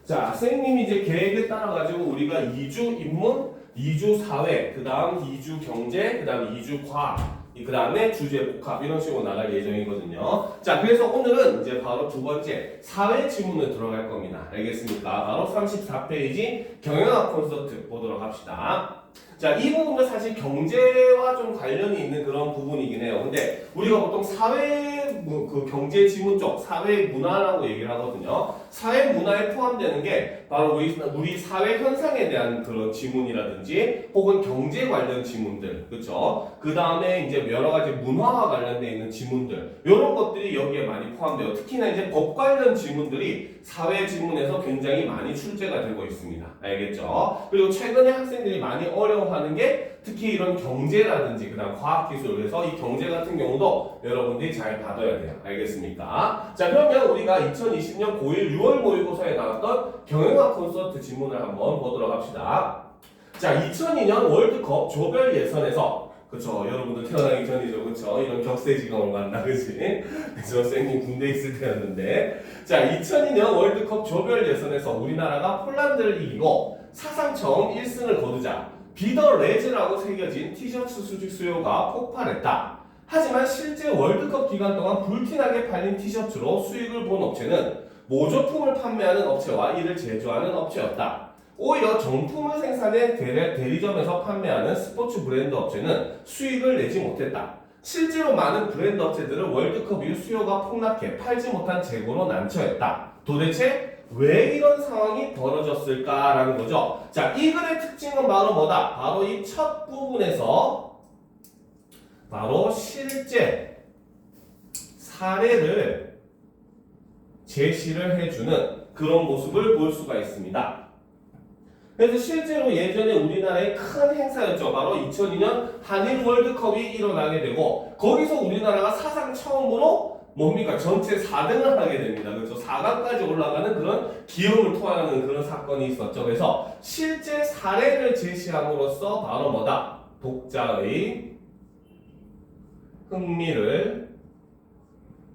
자, 선생님이 이제 계획에 따라 가지고 우리가 2주 인문, 2주 사회, 그 다음 2주 경제, 그 다음 2주 과학, 그 다음에 주제 복합 이런 식으로 나갈 예정이거든요. 자, 그래서 오늘은 이제 바로 두 번째 사회 지문을 들어갈 겁니다. 알겠습니까? 바로 34페이지 경영학 콘서트 보도록 합시다. 자, 이 부분도 사실 경제와 좀 관련이 있는 그런 부분이긴 해요. 근데 우리가 보통 사회 그 경제 지문 쪽 사회 문화라고 얘기를 하거든요. 사회 문화에 포함되는 게 바로 우리 사회 현상에 대한 그런 지문이라든지 혹은 경제 관련 지문들, 그렇죠? 그 다음에 이제 여러 가지 문화와 관련돼 있는 지문들, 이런 것들이 여기에 많이 포함돼요. 특히나 이제 법 관련 지문들이 사회 지문에서 굉장히 많이 출제가 되고 있습니다. 알겠죠? 그리고 최근에 학생들이 많이 어려워하는 게 특히 이런 경제라든지 그다음 과학기술, 그래서 이 경제 같은 경우도 여러분들이 잘 받아야 돼요. 알겠습니까? 자, 그러면 우리가 2020년 고1 6월 모의고사에 나왔던 경영학 콘서트 지문을 한번 보도록 합시다. 자, 2002년 월드컵 조별 예선에서, 그쵸, 여러분들 태어나기 전이죠, 그쵸, 이런 격세지감을 만나, 그치? 저 쌤님 군대 있을 때였는데, 자, 2002년 월드컵 조별 예선에서 우리나라가 폴란드를 이기고 사상 처음 1승을 거두자 비더 레즈라고 새겨진 티셔츠 수집 수요가 폭발했다. 하지만 실제 월드컵 기간 동안 불티나게 팔린 티셔츠로 수익을 본 업체는 모조품을 판매하는 업체와 이를 제조하는 업체였다. 오히려 정품을 생산해 대리점에서 판매하는 스포츠 브랜드 업체는 수익을 내지 못했다. 실제로 많은 브랜드 업체들은 월드컵 이후 수요가 폭락해 팔지 못한 재고로 난처했다. 도대체 왜 이런 상황이 벌어졌을까라는 거죠. 자, 이 글의 특징은 바로 뭐다? 바로 이 첫 부분에서 바로 실제 사례를 제시를 해주는 그런 모습을 볼 수가 있습니다. 그래서 실제로 예전에 우리나라의 큰 행사였죠. 바로 2002년 한일 월드컵이 일어나게 되고 거기서 우리나라가 사상 처음으로 뭡니까? 전체 4등을 하게 됩니다. 그래서 4강까지 올라가는 그런 기염을 토하는 그런 사건이 있었죠. 그래서 실제 사례를 제시함으로써 바로 뭐다? 독자의 흥미를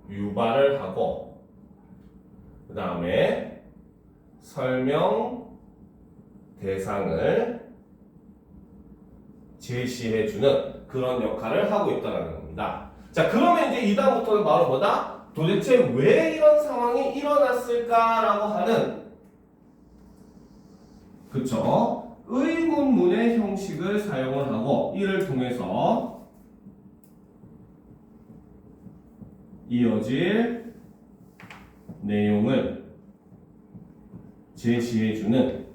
유발을 하고 그 다음에 설명 대상을 제시해주는 그런 역할을 하고 있다는 겁니다. 자, 그러면 이제 이 다음부터는 바로 뭐다? 도대체 왜 이런 상황이 일어났을까라고 하는, 그쵸? 의문문의 형식을 사용을 하고 이를 통해서 이어질 내용을 제시해주는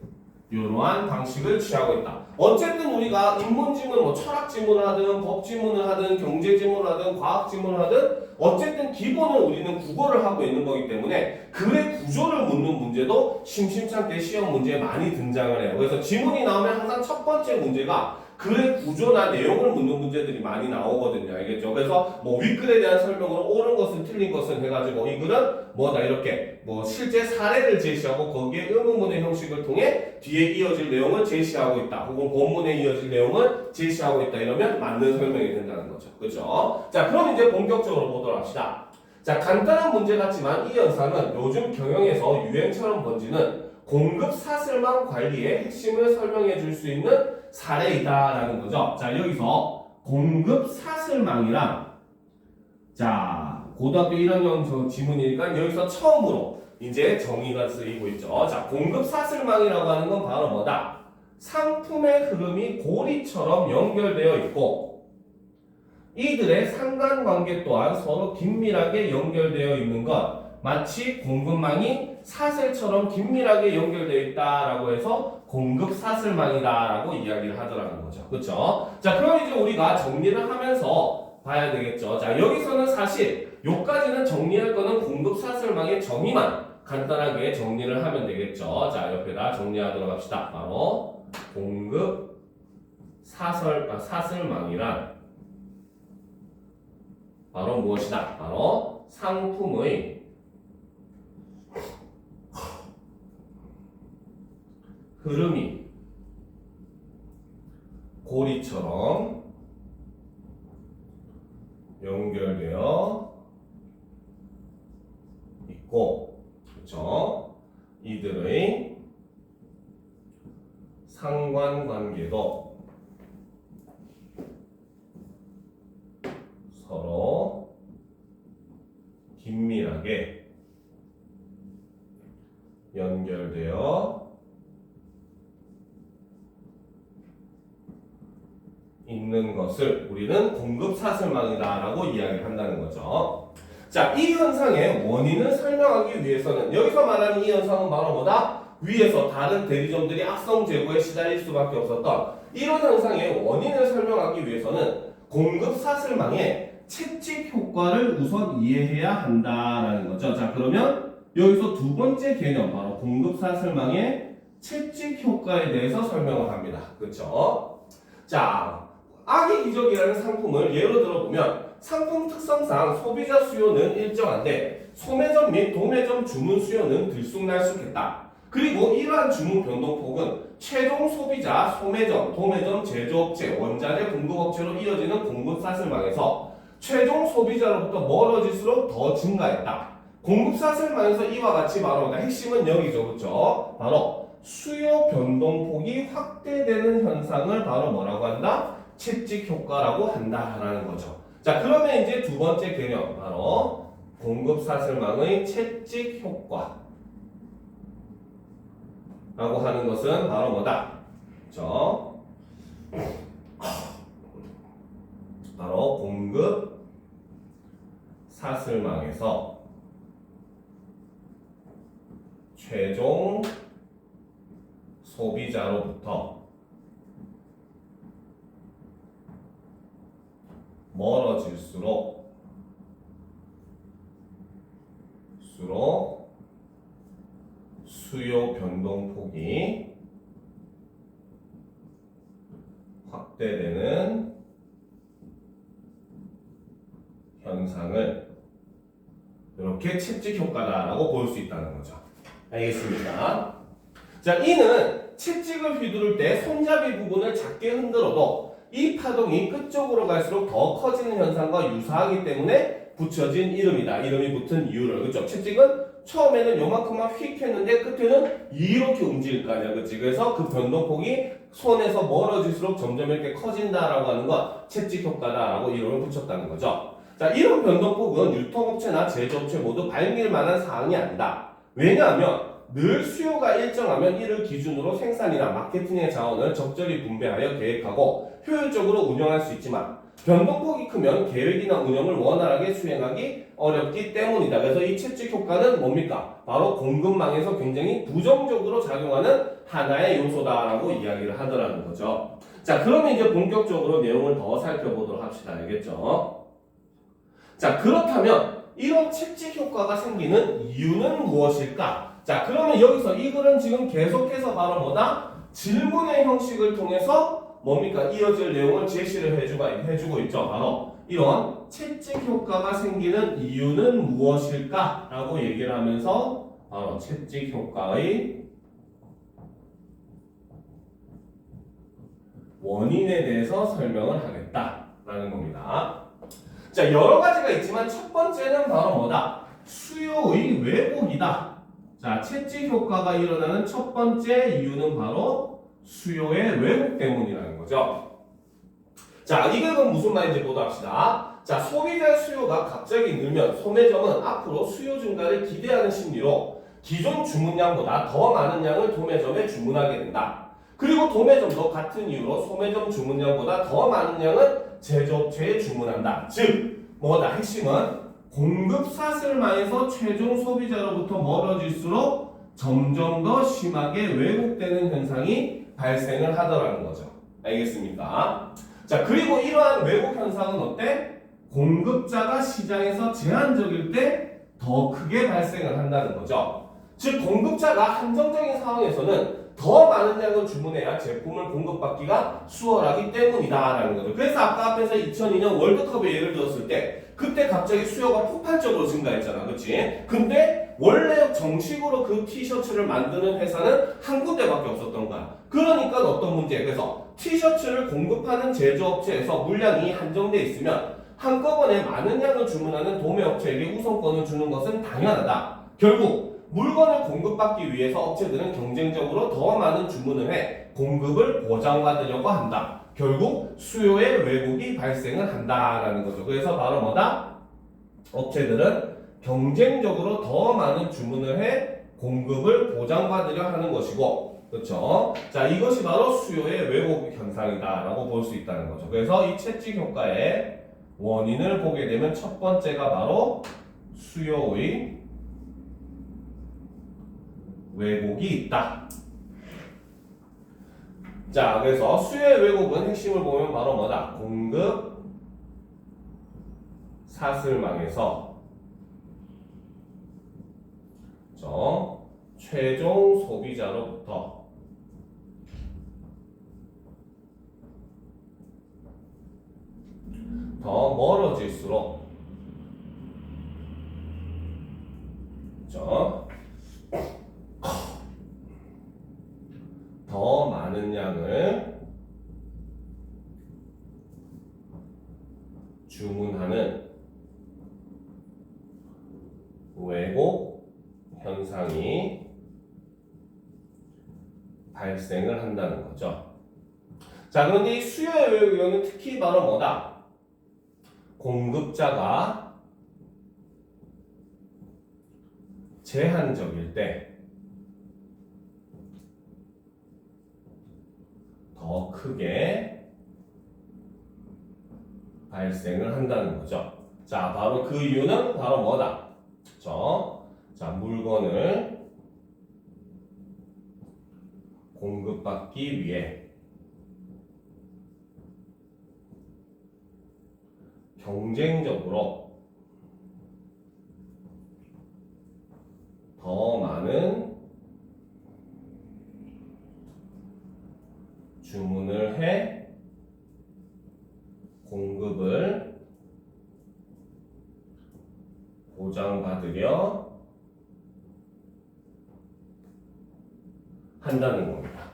이러한 방식을 취하고 있다. 어쨌든 우리가 인문지문, 뭐 철학지문을 하든 법지문을 하든 경제지문을 하든 과학지문을 하든 어쨌든 기본은 우리는 국어를 하고 있는 거기 때문에 글의 구조를 묻는 문제도 심심찮게 시험 문제에 많이 등장을 해요. 그래서 지문이 나오면 항상 첫 번째 문제가 글의 구조나 내용을 묻는 문제들이 많이 나오거든요. 알겠죠? 그래서 뭐 윗글에 대한 설명으로 옳은 것은 틀린 것은 해가지고 이 글은 뭐다 이렇게 뭐 실제 사례를 제시하고 거기에 의문문의 형식을 통해 뒤에 이어질 내용을 제시하고 있다. 혹은 본문에 이어질 내용을 제시하고 있다. 이러면 맞는 설명이 된다는 거죠. 그렇죠? 자, 그럼 이제 본격적으로 보도록 합시다. 자, 간단한 문제 같지만 이 영상은 요즘 경영에서 유행처럼 번지는 공급 사슬망 관리의 핵심을 설명해 줄 수 있는 사례이다라는 거죠. 자, 여기서 공급 사슬망이랑, 자, 고등학교 1학년 지문이니까 여기서 처음으로 이제 정의가 쓰이고 있죠. 자, 공급 사슬망이라고 하는 건 바로 뭐다? 상품의 흐름이 고리처럼 연결되어 있고 이들의 상관관계 또한 서로 긴밀하게 연결되어 있는 것, 마치 공급망이 사슬처럼 긴밀하게 연결되어 있다라고 해서 공급 사슬망이다라고 이야기를 하더라는 거죠. 그렇죠? 자, 그럼 이제 우리가 정리를 하면서 봐야 되겠죠. 자, 여기서는 사실 요까지는 정리할 거는 공급 사슬망의 정의만 간단하게 정리를 하면 되겠죠. 자, 옆에다 정리하도록 합시다. 바로 공급 사슬망이란 바로 무엇이다? 바로 상품의 흐름이 고리처럼 연결되어 있고, 그렇죠? 이들의 상관관계도 서로 긴밀하게 연결되어 있는 것을 우리는 공급사슬망이다라고 이야기를 한다는 거죠. 자, 이 현상의 원인을 설명하기 위해서는 여기서 말하는 이 현상은 바로 뭐다? 위에서 다른 대리점들이 악성 재고에 시달릴 수밖에 없었던 이런 현상의 원인을 설명하기 위해서는 공급사슬망의 채찍 효과를 우선 이해해야 한다라는 거죠. 자, 그러면 여기서 두 번째 개념 바로 공급사슬망의 채찍 효과에 대해서 설명을 합니다. 그렇죠? 자, 아기기적이라는 상품을 예로 들어보면 상품 특성상 소비자 수요는 일정한데 소매점 및 도매점 주문 수요는 들쑥날쑥했다. 그리고 이러한 주문 변동폭은 최종 소비자, 소매점, 도매점, 제조업체, 원자재 공급업체로 이어지는 공급사슬망에서 최종 소비자로부터 멀어질수록 더 증가했다. 공급사슬망에서 이와 같이 말하는 핵심은 여기죠. 그렇죠? 바로 수요 변동폭이 확대되는 현상을 바로 뭐라고 한다? 채찍 효과라고 한다라는 거죠. 자, 그러면 이제 두 번째 개념 바로 공급사슬망의 채찍 효과라고 하는 것은 바로 뭐다? 그렇죠? 바로 공급사슬망에서 최종 소비자로부터 멀어질수록 수요 변동폭이 확대되는 현상을 이렇게 채찍 효과다라고 볼 수 있다는 거죠. 알겠습니까? 자, 이는 채찍을 휘두를 때 손잡이 부분을 작게 흔들어도 이 파동이 끝쪽으로 갈수록 더 커지는 현상과 유사하기 때문에 붙여진 이름이다. 이름이 붙은 이유를. 그렇죠? 채찍은 처음에는 요만큼만 휙 했는데 끝에는 이렇게 움직일 거 아니야. 그렇지? 그래서 그 변동폭이 손에서 멀어질수록 점점 이렇게 커진다라고 하는 건 채찍 효과다라고 이름을 붙였다는 거죠. 자, 이런 변동폭은 유통업체나 제조업체 모두 발견할 만한 사항이 아니다. 왜냐하면 늘 수요가 일정하면 이를 기준으로 생산이나 마케팅의 자원을 적절히 분배하여 계획하고 효율적으로 운영할 수 있지만 변동폭이 크면 계획이나 운영을 원활하게 수행하기 어렵기 때문이다. 그래서 이 채찍 효과는 뭡니까? 바로 공급망에서 굉장히 부정적으로 작용하는 하나의 요소다라고 이야기를 하더라는 거죠. 자, 그러면 이제 본격적으로 내용을 더 살펴보도록 합시다. 알겠죠? 자, 그렇다면 이런 채찍 효과가 생기는 이유는 무엇일까? 자, 그러면 여기서 이 글은 지금 계속해서 바로 뭐다? 질문의 형식을 통해서 뭡니까? 이어질 내용을 제시를 해주고 있죠. 바로 이런 채찍 효과가 생기는 이유는 무엇일까? 라고 얘기를 하면서 바로 채찍 효과의 원인에 대해서 설명을 하겠다라는 겁니다. 자, 여러 가지가 있지만 첫 번째는 바로 뭐다? 수요의 왜곡이다. 자, 채찍 효과가 일어나는 첫 번째 이유는 바로 수요의 왜곡 때문이라는 거죠. 자, 이건 무슨 말인지 보도합시다. 자, 소비자의 수요가 갑자기 늘면 소매점은 앞으로 수요 증가를 기대하는 심리로 기존 주문량보다 더 많은 양을 도매점에 주문하게 된다. 그리고 도매점도 같은 이유로 소매점 주문량보다 더 많은 양을 제조업체에 주문한다. 즉, 뭐다? 핵심은 공급사슬망에서 최종 소비자로부터 멀어질수록 점점 더 심하게 왜곡되는 현상이 발생을 하더라는 거죠. 알겠습니까? 자, 그리고 이러한 왜곡 현상은 어때? 공급자가 시장에서 제한적일 때 더 크게 발생을 한다는 거죠. 즉, 공급자가 한정적인 상황에서는 더 많은 양을 주문해야 제품을 공급받기가 수월하기 때문이다라는 거죠. 그래서 아까 앞에서 2002년 월드컵의 예를 들었을 때 그때 갑자기 수요가 폭발적으로 증가했잖아. 그치? 근데 원래 정식으로 그 티셔츠를 만드는 회사는 한 군데밖에 없었던 거야. 그러니까 어떤 문제? 그래서 티셔츠를 공급하는 제조업체에서 물량이 한정돼 있으면 한꺼번에 많은 양을 주문하는 도매업체에게 우선권을 주는 것은 당연하다. 결국 물건을 공급받기 위해서 업체들은 경쟁적으로 더 많은 주문을 해 공급을 보장받으려고 한다. 결국 수요의 왜곡이 발생을 한다라는 거죠. 그래서 바로 뭐다? 업체들은 경쟁적으로 더 많은 주문을 해 공급을 보장받으려 하는 것이고, 그렇죠? 자, 이것이 바로 수요의 왜곡 현상이다라고 볼 수 있다는 거죠. 그래서 이 채찍 효과의 원인을 보게 되면 첫 번째가 바로 수요의 왜곡이 있다. 자, 그래서 수요의 왜곡은 핵심을 보면 바로 뭐다? 공급 사슬망에서 최종 소비자로부터 더 멀어질수록 더 많은 양을 주문하는 왜곡 현상이 발생을 한다는 거죠. 자, 그런데 이 수요의 왜곡은 특히 바로 뭐다? 공급자가 제한적일 때 더 크게 발생을 한다는 거죠. 자, 바로 그 이유는 바로 뭐다? 자, 물건을 공급받기 위해 경쟁적으로 더 많은 주문을 해 공급을 보장받으려 한다는 겁니다.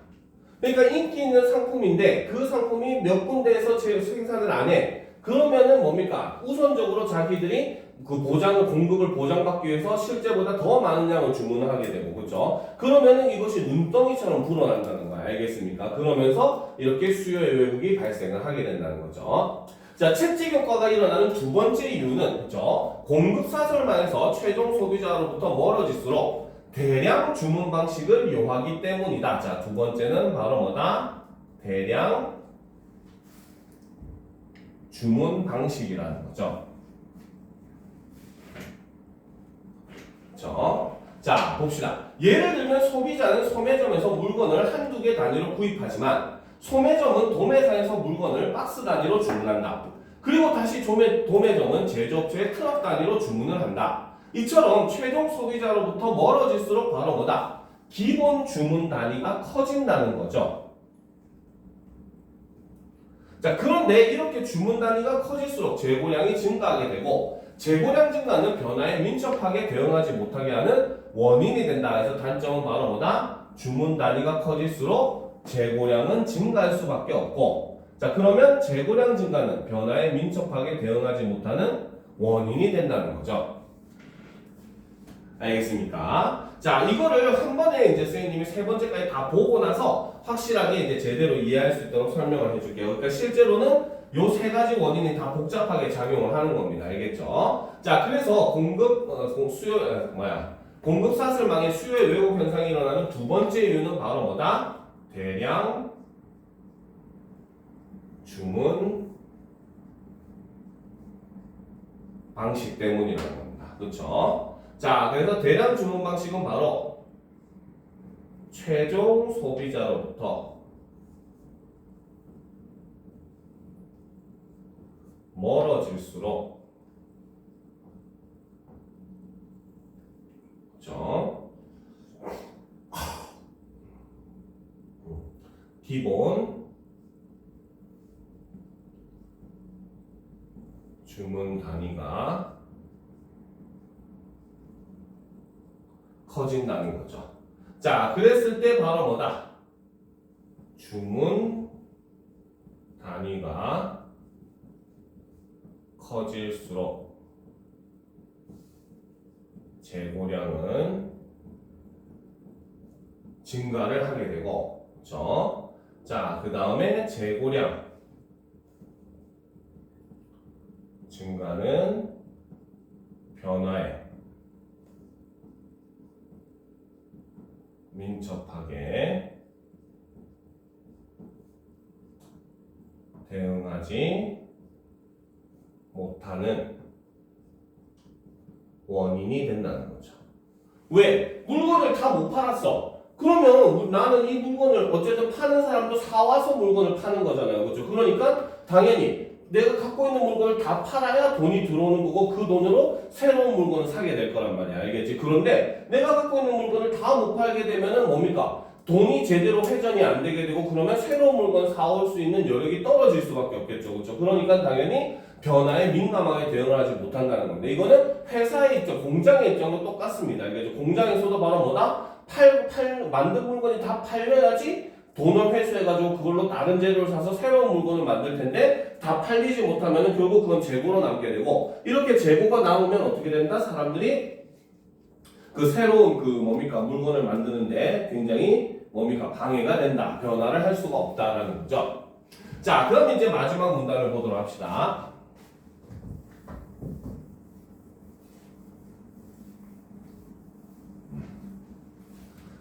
그러니까 인기 있는 상품인데 그 상품이 몇 군데에서 생산을 안 해. 그러면은 뭡니까? 우선적으로 자기들이 그 공급을 보장받기 위해서 실제보다 더 많은 양을 주문을 하게 되고, 그렇죠? 그러면은 이것이 눈덩이처럼 불어난다는 거야. 알겠습니까? 그러면서 이렇게 수요의 왜곡이 발생을 하게 된다는 거죠. 자, 채찍 효과가 일어나는 두 번째 이유는, 그렇죠? 공급 사슬망에서 최종 소비자로부터 멀어질수록 대량 주문 방식을 요하기 때문이다. 자, 두 번째는 바로 뭐다? 대량 주문 방식이라는 거죠. 자, 봅시다. 예를 들면 소비자는 소매점에서 물건을 한두 개 단위로 구입하지만 소매점은 도매상에서 물건을 박스 단위로 주문한다. 그리고 다시 도매점은 제조업체에 트럭 단위로 주문을 한다. 이처럼 최종 소비자로부터 멀어질수록 바로 뭐다? 기본 주문 단위가 커진다는 거죠. 자, 그런데 이렇게 주문 단위가 커질수록 재고량이 증가하게 되고 재고량 증가는 변화에 민첩하게 대응하지 못하게 하는 원인이 된다. 그래서 단점은 바로 뭐다? 주문 단위가 커질수록 재고량은 증가할 수밖에 없고, 자, 그러면 재고량 증가는 변화에 민첩하게 대응하지 못하는 원인이 된다는 거죠. 알겠습니까? 자, 이거를 한 번에 이제 선생님이 세 번째까지 다 보고 나서 확실하게 이제 제대로 이해할 수 있도록 설명을 해줄게요. 그러니까 실제로는 요 세 가지 원인이 다 복잡하게 작용을 하는 겁니다. 알겠죠? 자, 그래서 공급 사슬망의 수요의 왜곡 현상이 일어나는 두 번째 이유는 바로 뭐다? 대량 주문 방식 때문이라는 겁니다. 그렇죠? 자, 그래서 대량 주문 방식은 바로 최종 소비자로부터 멀어질수록, 그렇죠? 기본 주문 단위가 커진다는 거죠. 자, 그랬을 때 바로 뭐다? 주문 단위가 커질수록 재고량은 증가를 하게 되고, 그렇죠? 자, 그 다음에 재고량 증가는 변화에 민첩하게 대응하지 못하는 원인이 된다는 거죠. 왜? 물건을 다 못 팔았어. 그러면 나는 이 물건을 어쨌든 파는 사람도 사와서 물건을 파는 거잖아요. 그렇죠? 그러니까 당연히 내가 갖고 있는 물건을 다 팔아야 돈이 들어오는 거고 그 돈으로 새로운 물건을 사게 될 거란 말이야. 알겠지? 그런데 내가 갖고 있는 물건을 다 못 팔게 되면은 뭡니까? 돈이 제대로 회전이 안 되게 되고 그러면 새로운 물건 사올 수 있는 여력이 떨어질 수밖에 없겠죠. 그렇죠? 그러니까 당연히 변화에 민감하게 대응을 하지 못한다는 건데 이거는 회사의 입장, 공장의 입장도 똑같습니다. 알겠죠? 공장에서도 바로 뭐다? 만든 물건이 다 팔려야지 돈을 회수해가지고 그걸로 다른 재료를 사서 새로운 물건을 만들 텐데 다 팔리지 못하면 결국 그건 재고로 남게 되고 이렇게 재고가 남으면 어떻게 된다? 사람들이 그 새로운 그 뭡니까 물건을 만드는데 굉장히 뭡니까 방해가 된다. 변화를 할 수가 없다라는 거죠. 자, 그럼 이제 마지막 문단을 보도록 합시다.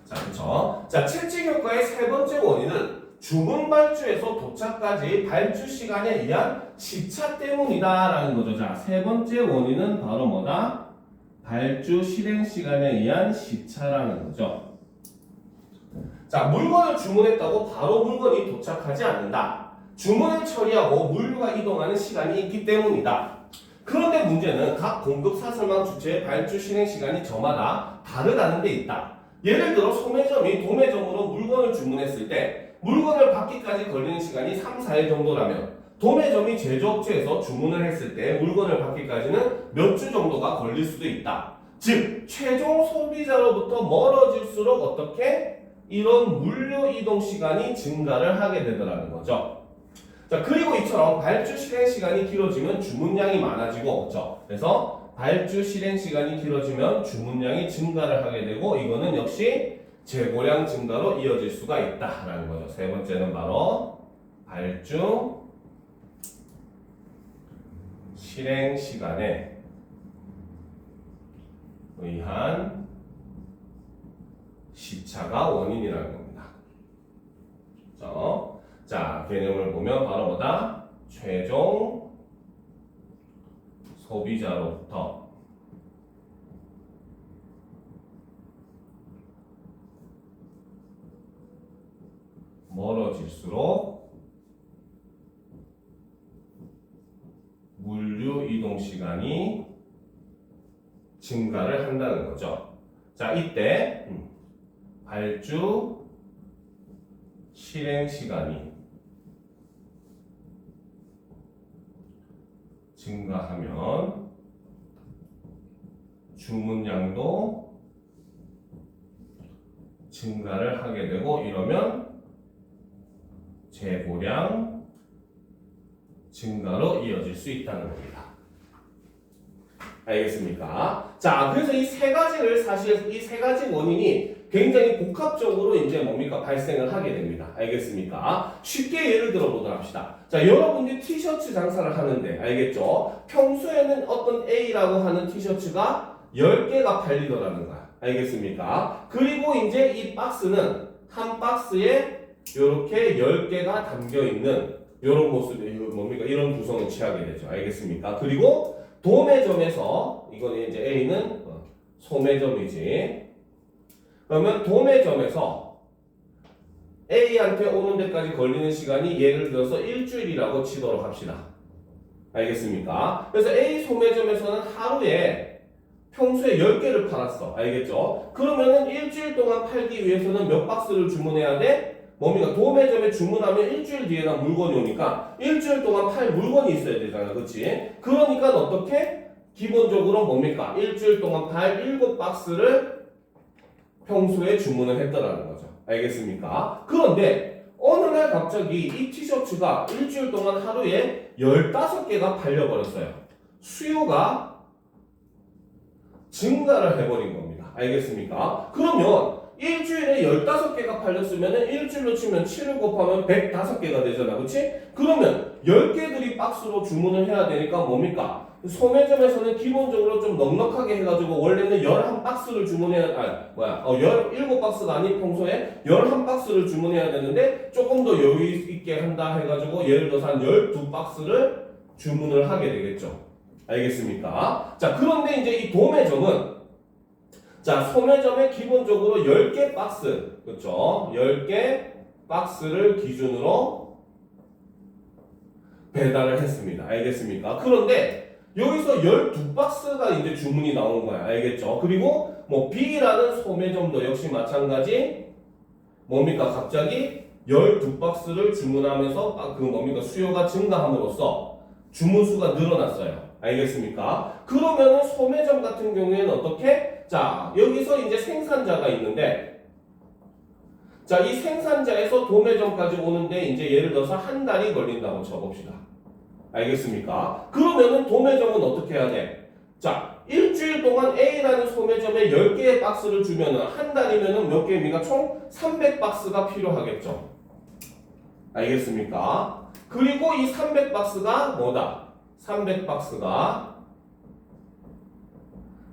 자, 그렇죠. 자, 채찍 효과의 세 번째 원인은 주문 발주에서 도착까지 발주 시간에 의한 시차 때문이다라는 거죠. 자, 세 번째 원인은 바로 뭐다? 발주 실행 시간에 의한 시차라는 거죠. 자, 물건을 주문했다고 바로 물건이 도착하지 않는다. 주문을 처리하고 물류가 이동하는 시간이 있기 때문이다. 그런데 문제는 각 공급 사설망 주체의 발주 실행 시간이 저마다 다르다는 데 있다. 예를 들어 소매점이 도매점으로 물건을 주문했을 때 물건을 받기까지 걸리는 시간이 3, 4일 정도라면 도매점이 제조업체에서 주문을 했을 때 물건을 받기까지는 몇 주 정도가 걸릴 수도 있다. 즉 최종 소비자로부터 멀어질수록 어떻게 이런 물류 이동 시간이 증가를 하게 되더라는 거죠. 자, 그리고 이처럼 발주 실행 시간이 길어지면 주문량이 많아지고, 그렇죠? 그래서 발주 실행 시간이 길어지면 주문량이 증가를 하게 되고 이거는 역시 재고량 증가로 이어질 수가 있다라는 거죠. 세 번째는 바로 발주 실행 시간에 의한 시차가 원인이라는 겁니다. 그렇죠? 자, 개념을 보면 바로 뭐다? 최종 소비자로부터 멀어질수록 물류 이동 시간이 증가를 한다는 거죠. 자, 이때 발주 실행 시간이 증가하면 주문량도 증가를 하게 되고 이러면 재고량 증가로 이어질 수 있다는 겁니다. 알겠습니까? 자, 그래서 이 세 가지를 사실 이 세 가지 원인이 굉장히 복합적으로 이제 뭡니까 발생을 하게 됩니다. 알겠습니까? 쉽게 예를 들어 보도록 합시다. 자, 여러분들이 티셔츠 장사를 하는데 알겠죠? 평소에는 어떤 A라고 하는 티셔츠가 10개가 팔리더라는 거야. 알겠습니까? 그리고 이제 이 박스는 한 박스에 이렇게 10개가 담겨 있는 이런 모습이 뭡니까? 이런 구성을 취하게 되죠. 알겠습니까? 그리고 도매점에서 이거는 이제 A는 소매점이지. 그러면 도매점에서 A한테 오는 데까지 걸리는 시간이 예를 들어서 일주일이라고 치도록 합시다. 알겠습니까? 그래서 A 소매점에서는 하루에 평소에 10개를 팔았어. 알겠죠? 그러면은 일주일 동안 팔기 위해서는 몇 박스를 주문해야 돼? 뭡니까? 도매점에 주문하면 일주일 뒤에나 물건이 오니까 일주일 동안 팔 물건이 있어야 되잖아. 그치? 그러니까 어떻게? 기본적으로 뭡니까? 일주일 동안 팔 7박스를 평소에 주문을 했더라는 거죠. 알겠습니까? 그런데 어느 날 갑자기 이 티셔츠가 일주일 동안 하루에 15개가 팔려버렸어요. 수요가 증가를 해버린 겁니다. 알겠습니까? 그러면 일주일에 15개가 팔렸으면 일주일로 치면 7을 곱하면 105개가 되잖아. 그치? 그러면 10개들이 박스로 주문을 해야 되니까 뭡니까? 소매점에서는 기본적으로 좀 넉넉하게 해가지고 원래는 11박스를 주문해야, 17박스가 아닌 평소에 11박스를 주문해야 되는데 조금 더 여유 있게 한다 해가지고 예를 들어서 한 12박스를 주문을 하게 되겠죠. 알겠습니까? 자, 그런데 이제 이 도매점은 자, 소매점에 기본적으로 10개 박스, 그렇죠? 10개 박스를 기준으로 배달을 했습니다. 알겠습니까? 그런데 여기서 12박스가 이제 주문이 나온 거야. 알겠죠? 그리고 뭐 B라는 소매점도 역시 마찬가지 뭡니까? 갑자기 12박스를 주문하면서 그 뭡니까? 수요가 증가함으로써 주문수가 늘어났어요. 알겠습니까? 그러면은 소매점 같은 경우에는 어떻게? 자, 여기서 이제 생산자가 있는데 자, 이 생산자에서 도매점까지 오는데 이제 예를 들어서 한 달이 걸린다고 쳐봅시다. 알겠습니까? 그러면은 도매점은 어떻게 해야 돼? 자, 일주일 동안 A라는 소매점에 10개의 박스를 주면은 한 달이면은 몇 개입니까? 총 300박스가 필요하겠죠. 알겠습니까? 그리고 이 300박스가 뭐다? 300박스가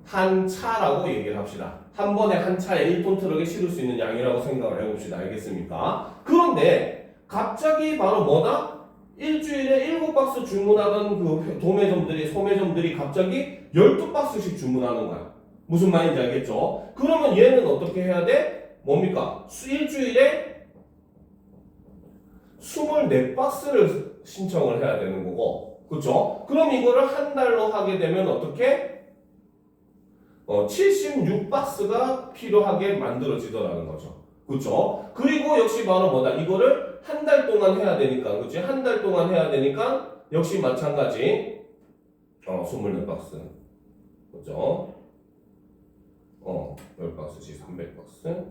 한 차라고 얘기를 합시다. 한 번에 한 차에 1톤 트럭에 실을 수 있는 양이라고 생각을 해봅시다. 알겠습니까? 그런데 갑자기 바로 뭐다? 일주일에 7박스 주문하던 그 소매점들이 갑자기 12박스씩 주문하는 거야. 무슨 말인지 알겠죠? 그러면 얘는 어떻게 해야 돼? 뭡니까? 일주일에 24박스를 신청을 해야 되는 거고, 그렇죠? 그럼 이거를 한 달로 하게 되면 어떻게? 76박스가 필요하게 만들어지더라는 거죠. 그렇죠? 그리고 역시 바로 뭐다? 이거를 한 달 동안 해야 되니까, 그렇지? 한 달 동안 해야 되니까 역시 마찬가지 24박스, 그렇죠? 10박스씩 300박스.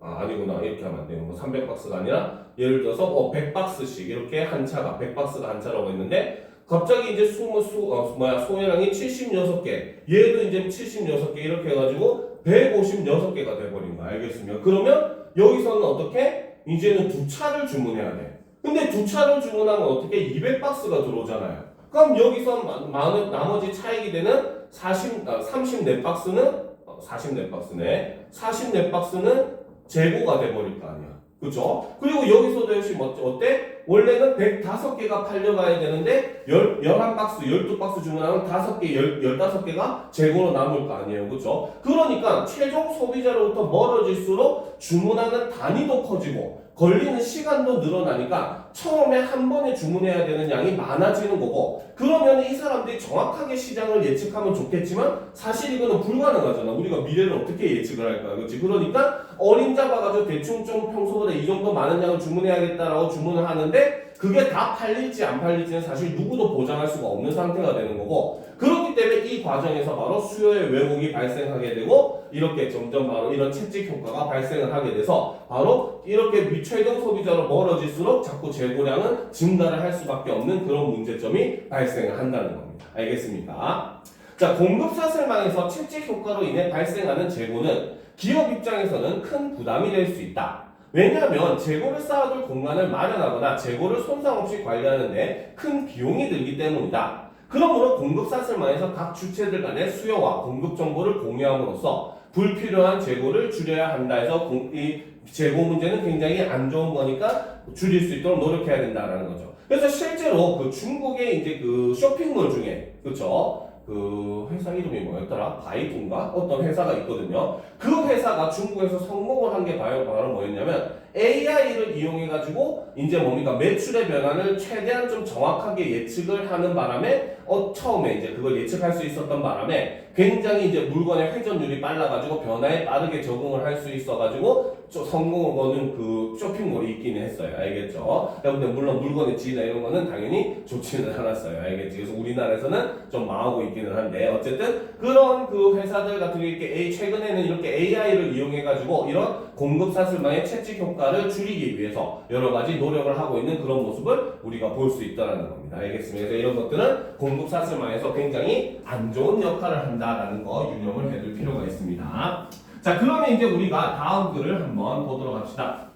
아니구나. 이렇게 하면 안 되는 거. 300박스가 아니라 예를 들어서 100박스씩 이렇게 한 차가 100박스가 한 차라고 했는데 갑자기 이제 소매량이 76개. 얘도 이제 76개 이렇게 해가지고 156개가 돼버린 거야. 알겠습니까? 그러면 여기서는 어떻게? 이제는 두 차를 주문해야 돼. 근데 두 차를 주문하면 어떻게? 200박스가 들어오잖아요. 그럼 여기서 나머지 차익이 되는 34박스는 44박스는 재고가 돼버릴 거 아니야. 그쵸? 그리고 여기서도 역시 어때? 원래는 105개가 팔려가야 되는데 11박스, 12박스 주문하면 5개, 15개가 재고로 남을 거 아니에요. 그쵸? 그러니까 최종 소비자로부터 멀어질수록 주문하는 단위도 커지고 걸리는 시간도 늘어나니까 처음에 한 번에 주문해야 되는 양이 많아지는 거고 그러면 이 사람들이 정확하게 시장을 예측하면 좋겠지만 사실 이거는 불가능하잖아. 우리가 미래를 어떻게 예측을 할까? 그렇지? 그러니까 어림잡아가지고 대충 좀 평소보다 이 정도 많은 양을 주문해야겠다라고 주문을 하는데 그게 다 팔릴지 안 팔릴지는 사실 누구도 보장할 수가 없는 상태가 되는 거고 그렇기 때문에 이 과정에서 바로 수요의 왜곡이 발생하게 되고 이렇게 점점 바로 이런 채찍 효과가 발생을 하게 돼서 바로 이렇게 최종 소비자로 멀어질수록 자꾸 재고량은 증가를 할 수밖에 없는 그런 문제점이 발생을 한다는 겁니다. 알겠습니까? 자, 공급사슬망에서 채찍 효과로 인해 발생하는 재고는 기업 입장에서는 큰 부담이 될 수 있다. 왜냐하면 재고를 쌓아둘 공간을 마련하거나 재고를 손상 없이 관리하는데 큰 비용이 들기 때문이다. 그러므로 공급사슬망에서 각 주체들 간의 수요와 공급 정보를 공유함으로써 불필요한 재고를 줄여야 한다 해서 이 재고 문제는 굉장히 안 좋은 거니까 줄일 수 있도록 노력해야 된다라는 거죠. 그래서 실제로 그 중국의 이제 그 쇼핑몰 중에 그렇죠? 그 회사 이름이 뭐였더라? 바이두인가? 어떤 회사가 있거든요. 그 회사가 중국에서 성공을 한 게 바로 뭐였냐면 AI를 이용해가지고 이제 뭡니까? 매출의 변화를 최대한 좀 정확하게 예측을 하는 바람에 처음에 이제 그걸 예측할 수 있었던 바람에 굉장히 이제 물건의 회전율이 빨라가지고 변화에 빠르게 적응을 할 수 있어가지고 성공을 거는 그 쇼핑몰이 있기는 했어요. 알겠죠? 근데 물론 물건의 질이나 이런 거는 당연히 좋지는 않았어요. 알겠지? 그래서 우리나라에서는 좀 망하고 있기는 한데 어쨌든 그런 그 회사들 같은 게 이렇게 최근에는 이렇게 AI를 이용해가지고 이런 공급사슬망의 채찍 효과를 줄이기 위해서 여러 가지 노력을 하고 있는 그런 모습을 우리가 볼 수 있다는 겁니다. 알겠습니다. 그래서 이런 것들은 공급사슬망에서 굉장히 안 좋은 역할을 한다라는 거 유념을 해둘 필요가 있습니다. 자, 그러면 이제 우리가 다음 글을 한번 보도록 합시다.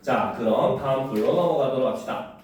자, 그럼 다음 글로 넘어가도록 합시다.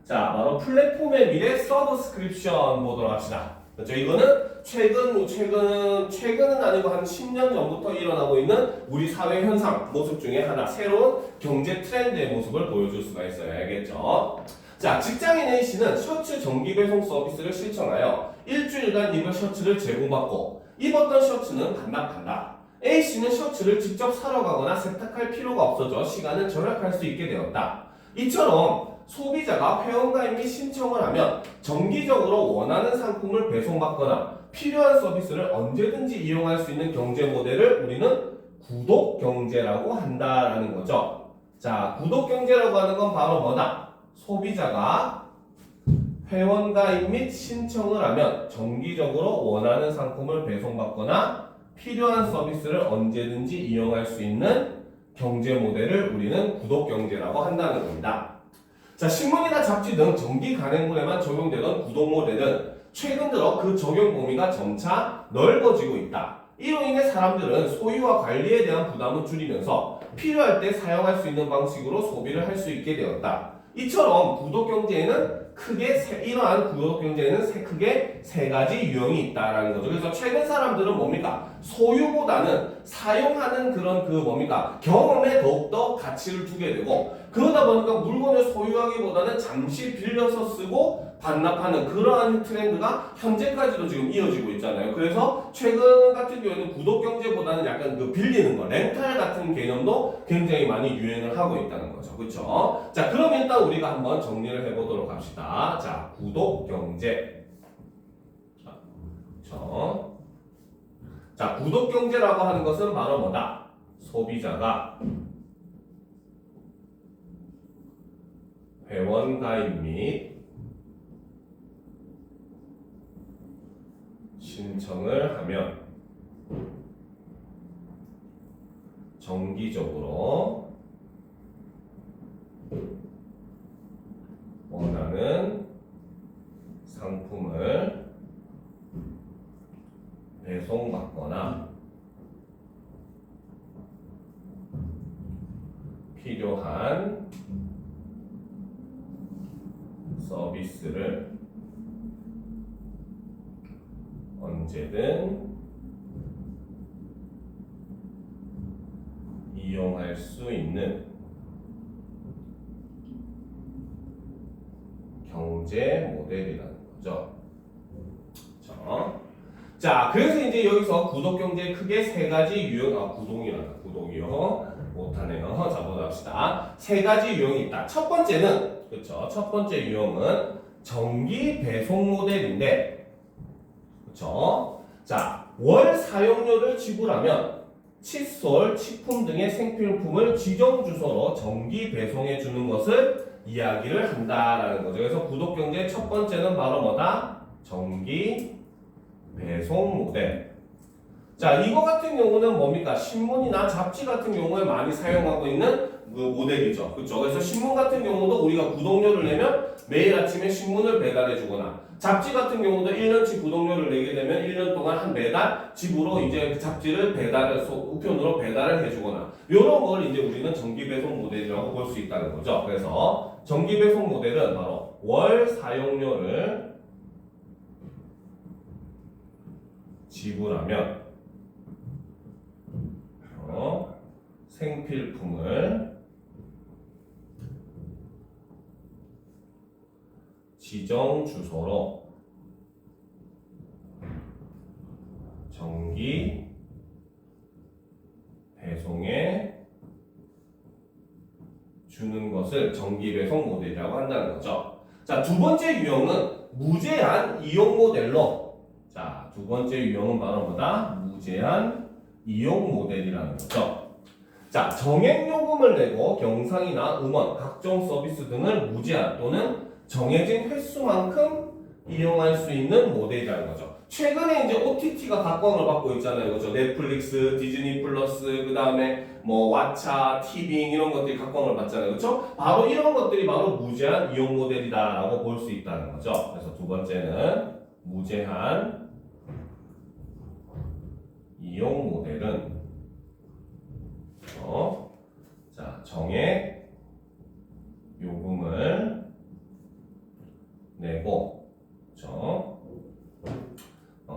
자, 바로 플랫폼의 미래 서브스크립션 보도록 합시다. 그렇죠? 이거는 최근은 아니고 한 10년 전부터 일어나고 있는 우리 사회 현상 모습 중에 하나, 새로운 경제 트렌드의 모습을 보여줄 수가 있어요. 알겠죠? 자, 직장인 A씨는 셔츠 정기 배송 서비스를 신청하여 일주일간 입을 셔츠를 제공받고 입었던 셔츠는 반납한다. A씨는 셔츠를 직접 사러 가거나 세탁할 필요가 없어져 시간을 절약할 수 있게 되었다. 이처럼 소비자가 회원가입 및 신청을 하면 정기적으로 원하는 상품을 배송받거나 필요한 서비스를 언제든지 이용할 수 있는 경제 모델을 우리는 구독경제라고 한다라는 거죠. 자, 구독경제라고 하는 건 바로 뭐다? 소비자가 회원가입 및 신청을 하면 정기적으로 원하는 상품을 배송받거나 필요한 서비스를 언제든지 이용할 수 있는 경제 모델을 우리는 구독경제라고 한다는 겁니다. 자, 신문이나 잡지 등 정기 간행물에만 적용되던 구독 모델은 최근 들어 그 적용 범위가 점차 넓어지고 있다. 이로 인해 사람들은 소유와 관리에 대한 부담을 줄이면서 필요할 때 사용할 수 있는 방식으로 소비를 할 수 있게 되었다. 이처럼 구독경제에는 이러한 구독경제에는 크게 세 가지 유형이 있다라는 거죠. 그래서 최근 사람들은 뭡니까? 소유보다는 사용하는 그런 경험에 더욱더 가치를 두게 되고, 그러다 보니까 물건을 소유하기보다는 잠시 빌려서 쓰고 반납하는 그러한 트렌드가 현재까지도 지금 이어지고 있잖아요. 그래서 최근 같은 경우에는 구독경제보다는 약간 빌리는 거, 렌탈 같은 개념도 굉장히 많이 유행을 하고 있다는 거죠. 그렇죠? 자, 그럼 일단 우리가 한번 정리를 해보도록 합시다. 자, 구독경제. 그렇죠? 자, 구독경제라고 하는 것은 바로 뭐다? 소비자가 회원가입 및 신청을 하면 정기적으로 원하는 상품을 배송받거나 필요한 서비스를 언제든 이용할 수 있는 경제 모델이라는 거죠. 자, 그래서 이제 여기서 구독경제의 크게 세 가지 유형, 구독이요. 못하네요. 자, 보도록 합시다. 세 가지 유형이 있다. 첫 번째는, 그렇죠. 첫 번째 유형은 정기 배송 모델인데, 그렇죠. 자, 월 사용료를 지불하면 칫솔, 치품 등의 생필품을 지정 주소로 정기 배송해 주는 것을 이야기를 한다라는 거죠. 그래서 구독경제의 첫 번째는 바로 뭐다? 정기 배송 모델. 자, 이거 같은 경우는 뭡니까? 신문이나 잡지 같은 경우에 많이 사용하고 있는 그 모델이죠. 그렇죠? 그래서 신문 같은 경우도 우리가 구독료를 내면 매일 아침에 신문을 배달해 주거나, 잡지 같은 경우도 1년치 구독료를 내게 되면 1년 동안 한 매달 집으로 이제 그 잡지를 우편으로 배달을 해 주거나, 이런 걸 이제 우리는 정기 배송 모델이라고 볼 수 있다는 거죠. 그래서 정기 배송 모델은 바로 월 사용료를 지불하면 생필품을 지정 주소로 정기 배송해 주는 것을 정기 배송 모델이라고 한다는 거죠. 자, 두 번째 유형은 무제한 이용 모델로, 자, 두 번째 유형은 바로 뭐다? 무제한 이용 모델이라는 거죠. 자, 정액 요금을 내고 영상이나 음원, 각종 서비스 등을 무제한 또는 정해진 횟수만큼 이용할 수 있는 모델이라는 거죠. 최근에 이제 OTT가 각광을 받고 있잖아요. 그죠? 넷플릭스, 디즈니 플러스, 그 다음에 뭐 왓챠, 티빙 이런 것들이 각광을 받잖아요. 그죠? 바로 이런 것들이 바로 무제한 이용 모델이다라고 볼 수 있다는 거죠. 그래서 두 번째는 무제한 이용 모델은 자, 정액 요금을 내고 그죠?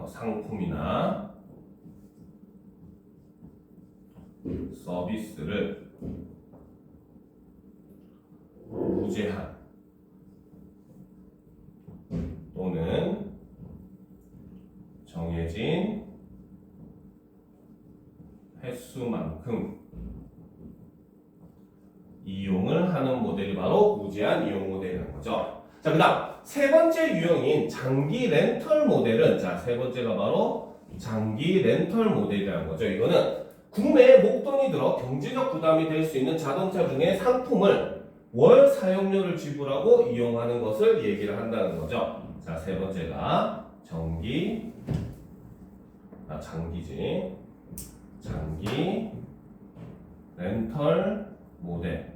상품이나 서비스를 무제한 또는 정해진 횟수만큼 이용을 하는 모델이 바로 무제한 이용 모델이라는 거죠. 자, 그 다음 세 번째 유형인 장기 렌털 모델은 자, 세 번째가 바로 장기 렌털 모델이라는 거죠. 이거는 구매에 목돈이 들어 경제적 부담이 될 수 있는 자동차 중에 상품을 월 사용료를 지불하고 이용하는 것을 얘기를 한다는 거죠. 자, 세 번째가 장기지. 장기 렌털 모델.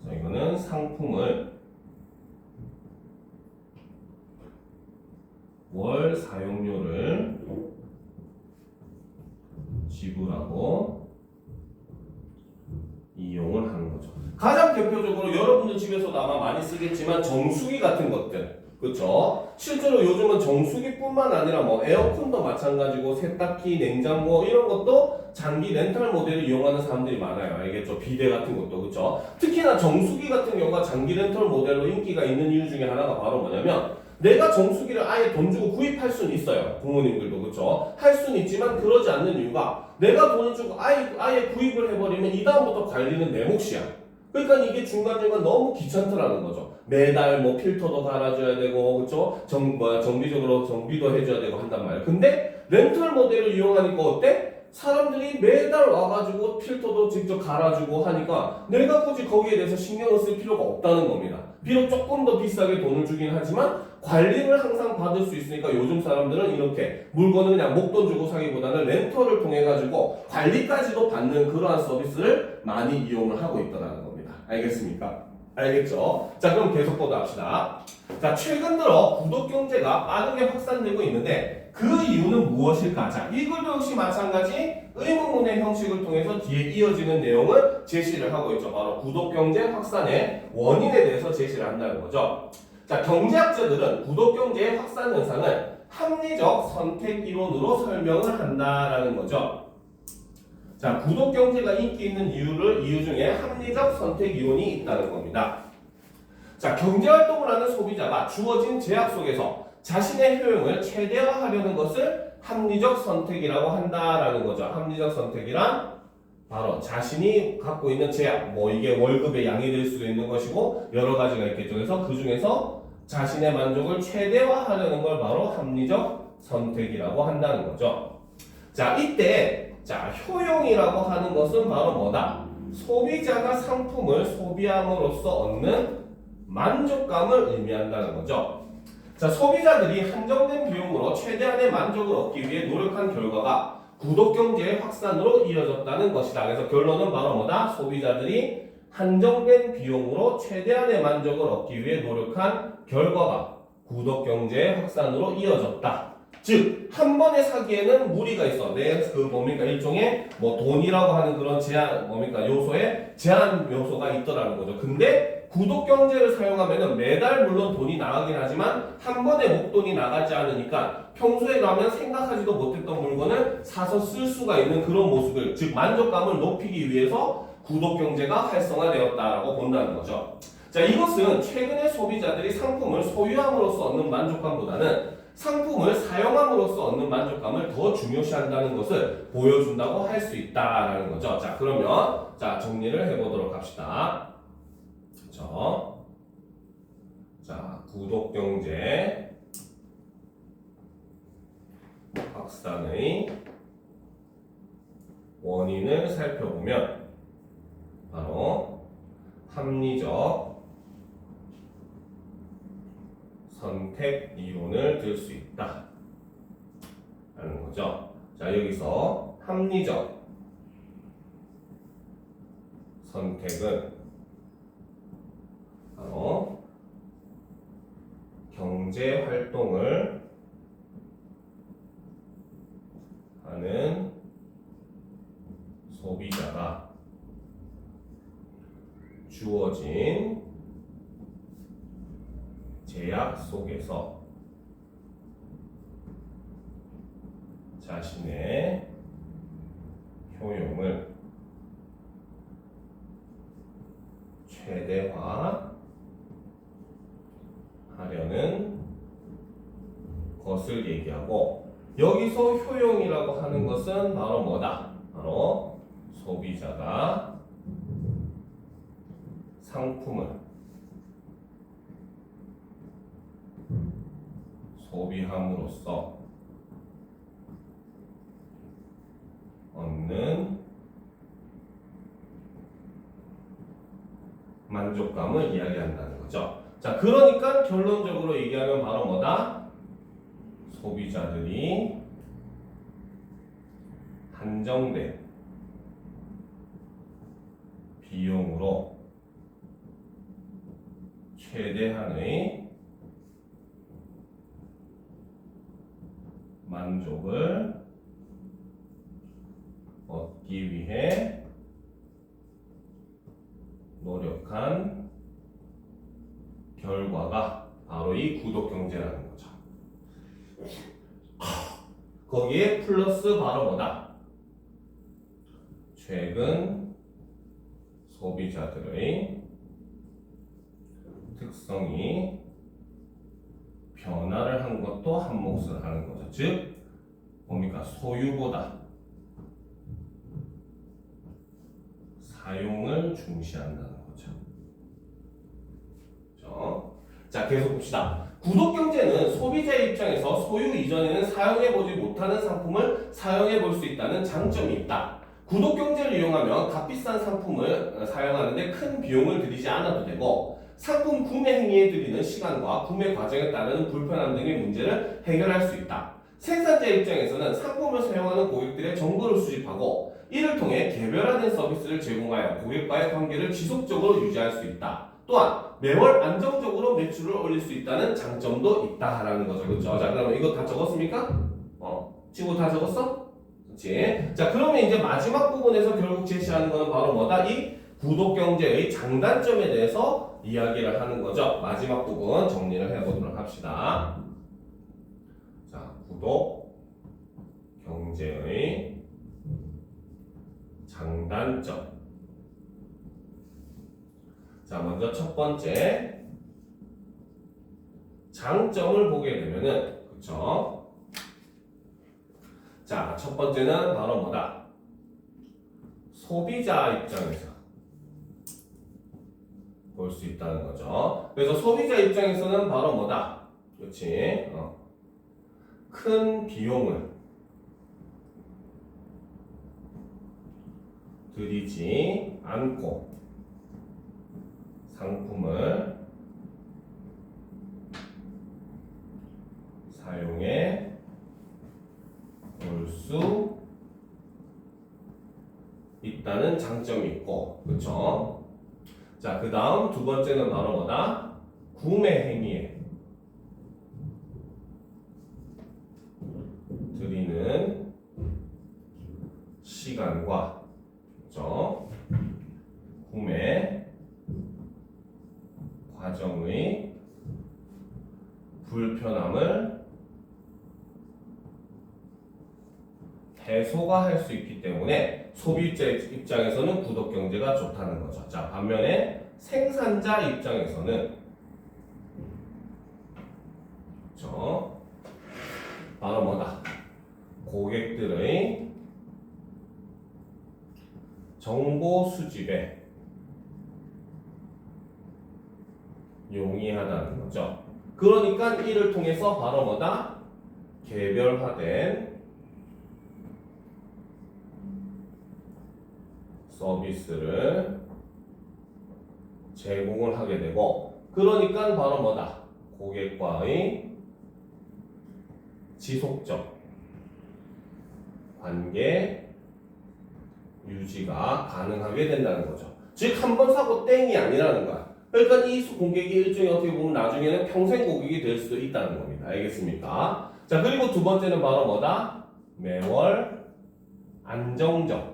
그래서 이거는 상품을 월 사용료를 지불하고 이용을 하는 거죠. 가장 대표적으로 여러분들 집에서도 아마 많이 쓰겠지만 정수기 같은 것들, 그렇죠? 실제로 요즘은 정수기뿐만 아니라 뭐 에어컨도 마찬가지고 세탁기, 냉장고 이런 것도 장기 렌탈 모델을 이용하는 사람들이 많아요. 알겠죠? 비데 같은 것도 그렇죠? 특히나 정수기 같은 경우가 장기 렌탈 모델로 인기가 있는 이유 중에 하나가 바로 뭐냐면 내가 정수기를 아예 돈 주고 구입할 수는 있어요. 부모님들도 그렇죠? 할 수는 있지만 그러지 않는 이유가 내가 돈을 주고 아예 구입을 해버리면 이 다음부터 관리는 내 몫이야. 그러니까 이게 중간중간 너무 귀찮더라는 거죠. 매달 뭐 필터도 갈아줘야 되고 그렇죠? 정기적으로 정비도 해줘야 되고 한단 말이에요. 근데 렌털 모델을 이용하니까 어때? 사람들이 매달 와가지고 필터도 직접 갈아주고 하니까 내가 굳이 거기에 대해서 신경을 쓸 필요가 없다는 겁니다. 비록 조금 더 비싸게 돈을 주긴 하지만 관리를 항상 받을 수 있으니까 요즘 사람들은 이렇게 물건을 그냥 목돈 주고 사기보다는 렌터를 통해 가지고 관리까지도 받는 그러한 서비스를 많이 이용을 하고 있다는 겁니다. 알겠습니까? 알겠죠? 자, 그럼 계속 보도합시다. 자, 최근 들어 구독경제가 빠르게 확산되고 있는데 그 이유는 무엇일까? 자, 이글도 역시 마찬가지 의문문의 형식을 통해서 뒤에 이어지는 내용을 제시를 하고 있죠. 바로 구독경제 확산의 원인에 대해서 제시를 한다는 거죠. 자, 경제학자들은 구독경제의 확산 현상을 합리적 선택 이론으로 설명을 한다라는 거죠. 자, 구독경제가 인기 있는 이유 중에 합리적 선택 이론이 있다는 겁니다. 자, 경제활동을 하는 소비자가 주어진 제약 속에서 자신의 효용을 최대화하려는 것을 합리적 선택이라고 한다라는 거죠. 합리적 선택이란 바로 자신이 갖고 있는 제약, 뭐 이게 월급의 양이 될 수도 있는 것이고 여러 가지가 있겠죠. 그래서 그 중에서 자신의 만족을 최대화하려는 걸 바로 합리적 선택이라고 한다는 거죠. 자, 이때 자, 효용이라고 하는 것은 바로 뭐다? 소비자가 상품을 소비함으로써 얻는 만족감을 의미한다는 거죠. 자, 소비자들이 한정된 비용으로 최대한의 만족을 얻기 위해 노력한 결과가 구독경제의 확산으로 이어졌다는 것이다. 그래서 결론은 바로 뭐다? 소비자들이 한정된 비용으로 최대한의 만족을 얻기 위해 노력한 결과가 구독경제의 확산으로 이어졌다. 즉, 한 번에 사기에는 무리가 있어. 일종의 뭐 돈이라고 하는 그런 요소에 제한 요소가 있더라는 거죠. 근데 구독경제를 사용하면은 매달 물론 돈이 나가긴 하지만 한 번에 목돈이 나가지 않으니까 평소에 가면 생각하지도 못했던 물건을 사서 쓸 수가 있는 그런 모습을, 즉 만족감을 높이기 위해서 구독경제가 활성화되었다라고 본다는 거죠. 자, 이것은 최근에 소비자들이 상품을 소유함으로써 얻는 만족감보다는 상품을 사용함으로써 얻는 만족감을 더 중요시한다는 것을 보여준다고 할 수 있다라는 거죠. 자, 그러면 정리를 해보도록 합시다. 그렇죠? 자, 구독경제 확산의 원인을 살펴보면 바로 합리적 선택 이론을 들 수 있다 라는 거죠. 자, 여기서 합리적 선택은 바로 경제 활동을 하는 소비자가 주어진 제약 속에서 자신의 효용을 최대화하려는 것을 얘기하고, 여기서 효용이라고 하는 것은 바로 뭐다? 바로 소비자가 상품을 소비함으로써 얻는 만족감을 이야기한다는 거죠. 자, 그러니까 결론적으로 얘기하면 바로 뭐다? 소비자들이 한정된 비용으로 최대한의 만족을 얻기 위해 노력한 결과가 바로 이 구독경제라는 거죠. 거기에 플러스 바로 뭐다? 최근 소비자들의 특성이 변화를 한 것도 한 몫을 하는 거죠. 즉 뭡니까? 소유보다 사용을 중시한다는 거죠. 그렇죠? 자, 계속 봅시다. 구독경제는 소비자의 입장에서 소유 이전에는 사용해보지 못하는 상품을 사용해볼 수 있다는 장점이 있다. 구독경제를 이용하면 값비싼 상품을 사용하는데 큰 비용을 들이지 않아도 되고, 상품 구매 행위에 들이는 시간과 구매 과정에 따르는 불편함 등의 문제를 해결할 수 있다. 생산자 입장에서는 상품을 사용하는 고객들의 정보를 수집하고 이를 통해 개별화된 서비스를 제공하여 고객과의 관계를 지속적으로 유지할 수 있다. 또한 매월 안정적으로 매출을 올릴 수 있다는 장점도 있다라는 거죠. 그렇죠? 자, 그러면 이거 다 적었습니까? 친구 다 적었어? 그렇지? 자, 그러면 이제 마지막 부분에서 결국 제시하는 거는 바로 뭐다? 이 구독경제의 장단점에 대해서 이야기를 하는 거죠. 마지막 부분 정리를 해보도록 합시다. 자, 구독경제의 장단점. 자, 먼저 첫 번째 장점을 보게 되면은, 그쵸? 자, 첫 번째는 바로 뭐다? 소비자 입장에서 볼 수 있다는 거죠. 그래서 소비자 입장에서는 바로 뭐다? 그렇지? 큰 비용을 들이지 않고 상품을 사용해 볼 수 있다는 장점이 있고, 그렇죠? 자, 그 다음 두 번째는 바로 뭐다? 구매 행위에 들이는 시간과, 그렇죠? 구매 과정의 불편함을 해소가 할 수 있기 때문에 소비자 입장에서는 구독경제가 좋다는 거죠. 자, 반면에 생산자 입장에서는, 그렇죠? 바로 뭐다? 고객들의 정보 수집에 용이하다는 거죠. 그러니까 이를 통해서 바로 뭐다? 개별화된 서비스를 제공을 하게 되고, 그러니까 바로 뭐다? 고객과의 지속적 관계 유지가 가능하게 된다는 거죠. 즉, 한 번 사고 땡이 아니라는 거야. 그러니까 이 고객이 일종의 어떻게 보면 나중에는 평생 고객이 될 수도 있다는 겁니다. 알겠습니까? 자, 그리고 두 번째는 바로 뭐다? 매월 안정적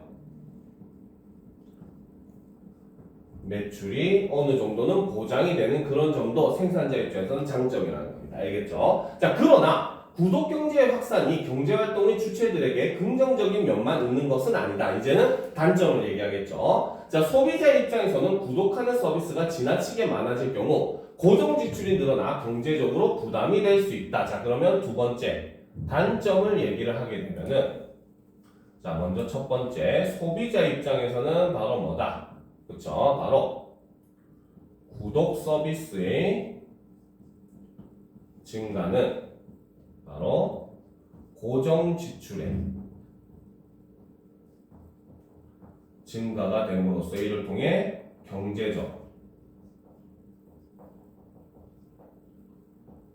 매출이 어느 정도는 보장이 되는 그런 점도 생산자 입장에서는 장점이라는 겁니다. 알겠죠? 자, 그러나 구독 경제의 확산이 경제활동의 주체들에게 긍정적인 면만 있는 것은 아니다. 이제는 단점을 얘기하겠죠. 자, 소비자 입장에서는 구독하는 서비스가 지나치게 많아질 경우 고정 지출이 늘어나 경제적으로 부담이 될 수 있다. 자, 그러면 두 번째 단점을 얘기를 하게 되면은, 자, 먼저 첫 번째 소비자 입장에서는 바로 뭐다? 그쵸? 바로 구독 서비스의 증가는 바로 고정 지출의 증가가 됨으로써 이를 통해 경제적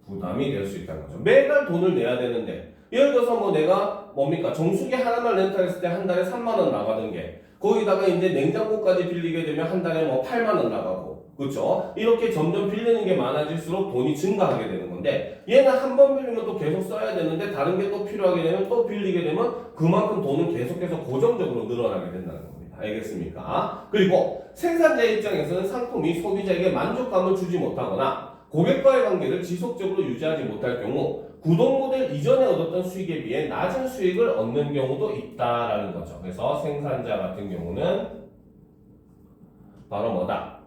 부담이 될 수 있다는 거죠. 매달 돈을 내야 되는데, 예를 들어서 뭐 내가 뭡니까? 정수기 하나만 렌탈했을 때 한 달에 3만 원 나가던 게 거기다가 이제 냉장고까지 빌리게 되면 한 달에 뭐 8만 원 나가고, 그렇죠? 이렇게 점점 빌리는 게 많아질수록 돈이 증가하게 되는 건데, 얘는 한 번 빌리면 또 계속 써야 되는데 다른 게 또 필요하게 되면 또 빌리게 되면 그만큼 돈은 계속해서 고정적으로 늘어나게 된다는 겁니다. 알겠습니까? 그리고 생산자 입장에서는 상품이 소비자에게 만족감을 주지 못하거나 고객과의 관계를 지속적으로 유지하지 못할 경우 구독 모델 이전에 얻었던 수익에 비해 낮은 수익을 얻는 경우도 있다라는 거죠. 그래서 생산자 같은 경우는 바로 뭐다?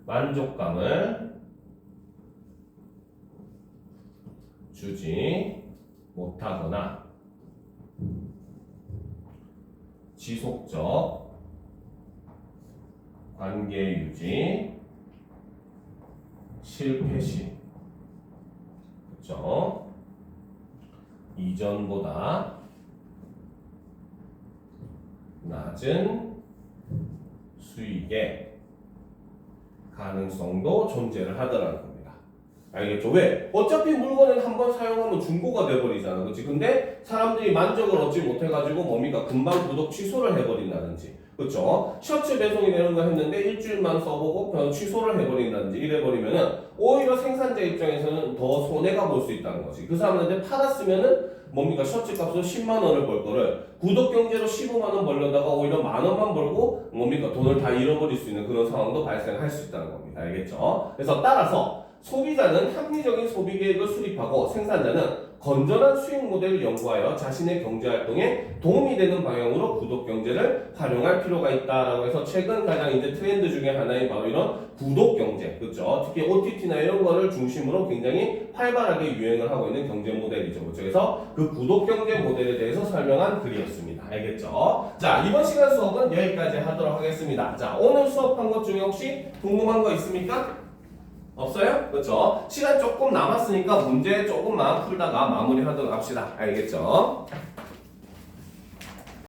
만족감을 주지 못하거나 지속적 관계 유지 실패 시, 그렇죠? 이전보다 낮은 수익의 가능성도 존재를 하더라는 겁니다. 알겠죠? 왜? 어차피 물건은 한번 사용하면 중고가 돼버리잖아. 그렇지? 근데 사람들이 만족을 얻지 못해가지고 뭡니까? 금방 구독 취소를 해버린다든지, 그렇죠? 셔츠 배송이 되는 거 했는데 일주일만 써보고 취소를 해버린다든지 이래버리면은 오히려 생산자 입장에서는 더 손해가 볼 수 있다는 거지. 그 사람한테 팔았으면은 뭡니까? 셔츠 값으로 10만 원을 벌 거를 구독 경제로 15만 원 벌려다가 오히려 만 원만 벌고 뭡니까? 돈을 다 잃어버릴 수 있는 그런 상황도 발생할 수 있다는 겁니다. 알겠죠? 그래서 따라서 소비자는 합리적인 소비 계획을 수립하고 생산자는 건전한 수익 모델을 연구하여 자신의 경제활동에 도움이 되는 방향으로 구독 경제를 활용할 필요가 있다라고 해서 최근 가장 이제 트렌드 중에 하나인 바로 이런 구독 경제, 그렇죠? 특히 OTT나 이런 거를 중심으로 굉장히 활발하게 유행을 하고 있는 경제 모델이죠. 그렇죠? 그래서 그 구독 경제 모델에 대해서 설명한 글이었습니다. 알겠죠? 자, 이번 시간 수업은 여기까지 하도록 하겠습니다. 자, 오늘 수업한 것 중에 혹시 궁금한 거 있습니까? 없어요? 그렇죠? 시간 조금 남았으니까 문제 조금만 풀다가 마무리하도록 합시다. 알겠죠?